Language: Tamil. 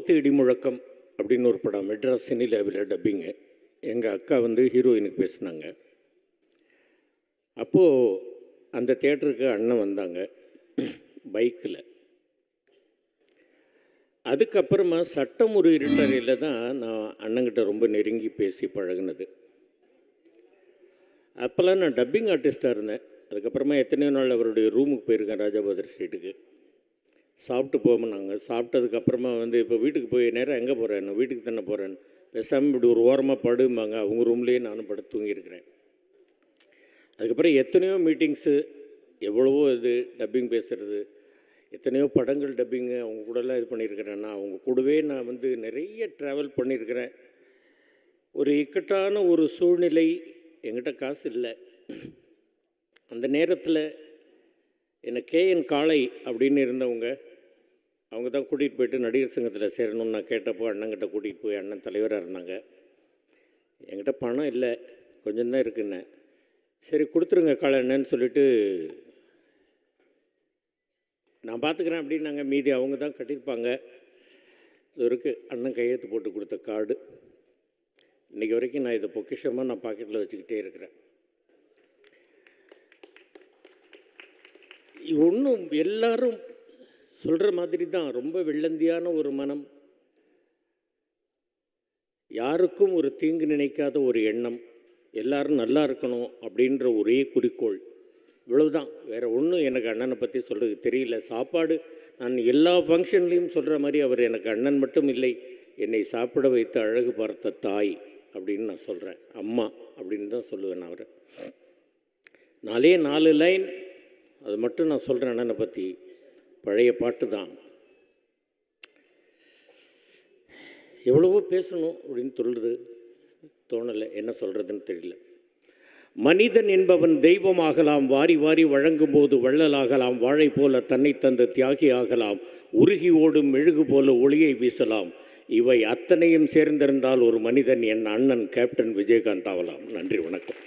முகத்து இடிமுழக்கம் அப்படின்னு ஒரு படம் மெட்ராஸ் சினிலேவில் டப்பிங்கு. எங்கள் அக்கா வந்து ஹீரோயினுக்கு பேசினாங்க. அப்போது அந்த தியேட்டருக்கு அண்ணன் வந்தாங்க பைக்கில். அதுக்கப்புறமா சட்டம் ஒரு இருட்டறையில் தான் நான் அண்ணங்கிட்ட ரொம்ப நெருங்கி பேசி பழகினது. அப்போல்லாம் நான் டப்பிங் ஆர்டிஸ்ட்டாக இருந்தேன். அதுக்கப்புறமா எத்தனையோ நாள் அவருடைய ரூமுக்கு போயிருக்கேன், ராஜாபாதர் ஸ்ட்ரீட்டுக்கு. சாப்பிட்டு போவோம்னாங்க. சாப்பிட்டதுக்கப்புறமா வந்து இப்போ வீட்டுக்கு போய் நேராக எங்கே போகிறேன், நான் வீட்டுக்கு தானே போகிறேன், பேசாமல் இப்படி ஒரு ஓரமாக படும்பாங்க. அவங்க ரூம்லேயே நானும் படுத்து தூங்கியிருக்கிறேன். அதுக்கப்புறம் எத்தனையோ மீட்டிங்ஸு, எவ்வளவோ இது டப்பிங் பேசுகிறது, எத்தனையோ படங்கள் டப்பிங்கு அவங்க கூடலாம் இது பண்ணியிருக்கிறேன். நான் அவங்க கூடவே நான் வந்து நிறைய ட்ராவல் பண்ணியிருக்கிறேன். ஒரு இக்கட்டான ஒரு சூழ்நிலை, என்கிட்ட காசு இல்லை. அந்த நேரத்தில் என்னை கேஎன் காளை அப்படின்னு இருந்தவங்க, அவங்க தான் கூட்டிகிட்டு போயிட்டு நடிகர் சங்கத்தில் சேரணும்னு நான் கேட்டப்போ அண்ணங்கிட்ட கூட்டிகிட்டு போய் அண்ணன் தலைவராக இருந்தாங்க. என்கிட்ட பணம் இல்லை, கொஞ்சம் தான் இருக்குன்னு. சரி கொடுத்துருங்க காளை என்னன்னு சொல்லிவிட்டு நான் பார்த்துக்கிறேன் அப்படின்னாங்க. மீதி அவங்க தான் கட்டியிருப்பாங்க. இது இருக்குது அண்ணன் கையெழுத்து போட்டு கொடுத்த கார்டு. இன்றைக்கி வரைக்கும் நான் இதை பொக்கிஷமாக நான் பாக்கெட்டில் வச்சுக்கிட்டே இருக்கிறேன். ஒன்றும் எல்லாரும் சொல்கிற மாதிரி தான், ரொம்ப வெள்ளந்தியான ஒரு மனம், யாருக்கும் ஒரு தீங்கு நினைக்காத ஒரு எண்ணம், எல்லாரும் நல்லா இருக்கணும் அப்படின்ற ஒரே குறிக்கோள், இவ்வளவுதான். வேறு ஒன்றும் எனக்கு அண்ணனை பற்றி சொல்கிறது தெரியல. சாப்பாடு நான் எல்லா ஃபங்க்ஷன்லேயும் சொல்கிற மாதிரி அவர் எனக்கு அண்ணன் மட்டும் இல்லை, என்னை சாப்பிட வைத்து அழகு பார்த்த தாய் அப்படின்னு நான் சொல்கிறேன். அம்மா அப்படின்னு தான் சொல்லுவேன் நான் அவரை. 4 லைன் அது மட்டும் நான் சொல்கிறேன் அண்ணனை பற்றி. பழைய பாட்டு தான். எவ்வளவோ பேசணும் அப்படின்னு சொல்கிறது தோணலை, என்ன சொல்கிறதுன்னு தெரியல. மனிதன் என்பவன் தெய்வமாகலாம், வாரி வாரி வழங்கும் போது வள்ளலாகலாம், வாழை போல தன்னை தந்து தியாகி ஆகலாம், உருகி ஓடும் மெழுகு போல ஒளியை வீசலாம். இவை அத்தனையும் சேர்ந்திருந்தால் ஒரு மனிதன் என் அண்ணன் கேப்டன் விஜயகாந்த் ஆகலாம். நன்றி, வணக்கம்.